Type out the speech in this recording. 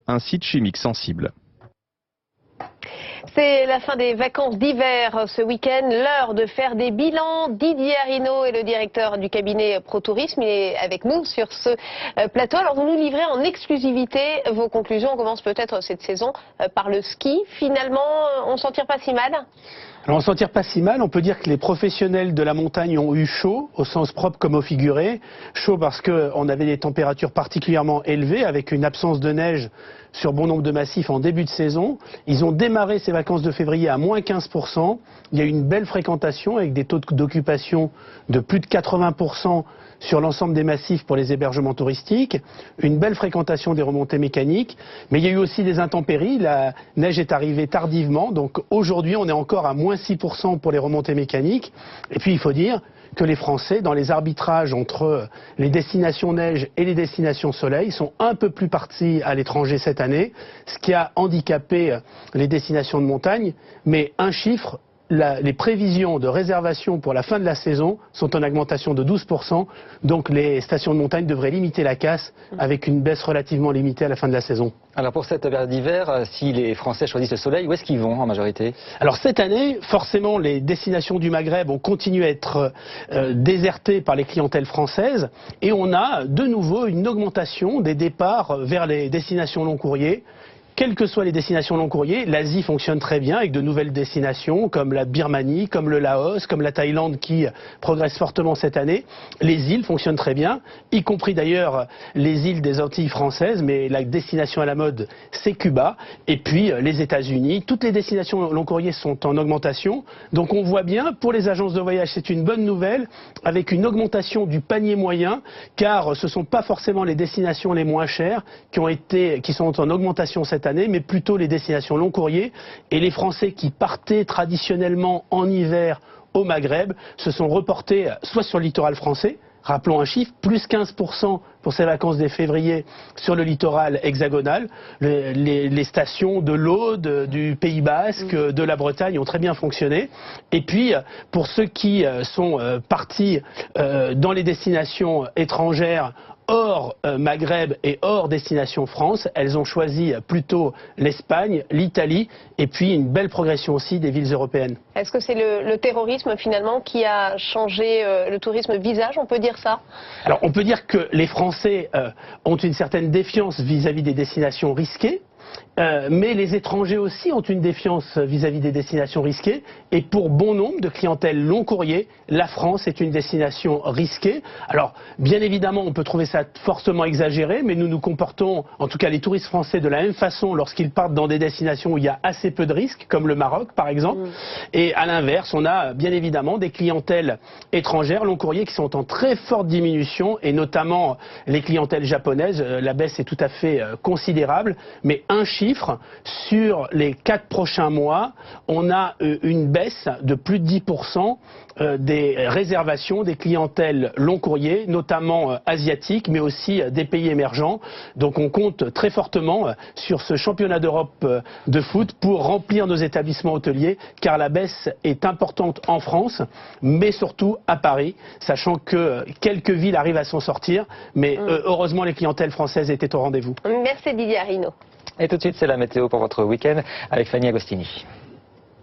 un site chimique sensible. C'est la fin des vacances d'hiver ce week-end, l'heure de faire des bilans. Didier Arinaud est le directeur du cabinet ProTourisme, il est avec nous sur ce plateau. Alors vous nous livrez en exclusivité vos conclusions. On commence peut-être cette saison par le ski. Finalement, on s'en tire pas si mal? Alors on s'en tire pas si mal, on peut dire que les professionnels de la montagne ont eu chaud, au sens propre comme au figuré. Chaud parce qu'on avait des températures particulièrement élevées, avec une absence de neige sur bon nombre de massifs en début de saison. Ils ont démarré ces vacances de février à moins 15%. Il y a eu une belle fréquentation avec des taux d'occupation de plus de 80% sur l'ensemble des massifs pour les hébergements touristiques, une belle fréquentation des remontées mécaniques, mais il y a eu aussi des intempéries, la neige est arrivée tardivement, donc aujourd'hui on est encore à moins 6% pour les remontées mécaniques, et puis il faut dire que les Français, dans les arbitrages entre les destinations neige et les destinations soleil, sont un peu plus partis à l'étranger cette année, ce qui a handicapé les destinations de montagne, mais un chiffre, les prévisions de réservation pour la fin de la saison sont en augmentation de 12%, donc les stations de montagne devraient limiter la casse avec une baisse relativement limitée à la fin de la saison. Alors pour cette période d'hiver, si les Français choisissent le soleil, où est-ce qu'ils vont en majorité? Alors cette année, forcément, les destinations du Maghreb ont continué à être désertées par les clientèles françaises et on a de nouveau une augmentation des départs vers les destinations long courriers. Quelles que soient les destinations long courriers, l'Asie fonctionne très bien avec de nouvelles destinations comme la Birmanie, comme le Laos, comme la Thaïlande qui progresse fortement cette année. Les îles fonctionnent très bien, y compris d'ailleurs les îles des Antilles françaises, mais la destination à la mode c'est Cuba. Et puis les États-Unis, toutes les destinations long courriers sont en augmentation. Donc on voit bien, pour les agences de voyage, c'est une bonne nouvelle avec une augmentation du panier moyen, car ce ne sont pas forcément les destinations les moins chères qui sont en augmentation cette année, mais plutôt les destinations long courrier. Et les Français qui partaient traditionnellement en hiver au Maghreb se sont reportés soit sur le littoral français, rappelons un chiffre, plus 15% pour ces vacances de février sur le littoral hexagonal. Les stations de l'Aude, du Pays Basque, de la Bretagne ont très bien fonctionné. Et puis, pour ceux qui sont partis dans les destinations étrangères, hors Maghreb et hors destination France, elles ont choisi plutôt l'Espagne, l'Italie et puis une belle progression aussi des villes européennes. Est-ce que c'est le terrorisme finalement qui a changé le tourisme visage, on peut dire ça? Alors on peut dire que les Français ont une certaine défiance vis-à-vis des destinations risquées. Mais les étrangers aussi ont une défiance vis-à-vis des destinations risquées et pour bon nombre de clientèles long courrier, la France est une destination risquée. Alors bien évidemment on peut trouver ça fortement exagéré, mais nous nous comportons, en tout cas les touristes français, de la même façon lorsqu'ils partent dans des destinations où il y a assez peu de risques, comme le Maroc par exemple. Et à l'inverse, on a bien évidemment des clientèles étrangères long courrier qui sont en très forte diminution et notamment les clientèles japonaises. La baisse est tout à fait considérable, mais un chiffre, sur les 4 prochains mois, on a une baisse de plus de 10% des réservations des clientèles long courrier, notamment asiatiques, mais aussi des pays émergents. Donc on compte très fortement sur ce championnat d'Europe de foot pour remplir nos établissements hôteliers, car la baisse est importante en France, mais surtout à Paris, sachant que quelques villes arrivent à s'en sortir, mais heureusement les clientèles françaises étaient au rendez-vous. Merci Didier Arinaud. Et tout de suite, c'est la météo pour votre week-end avec Fanny Agostini.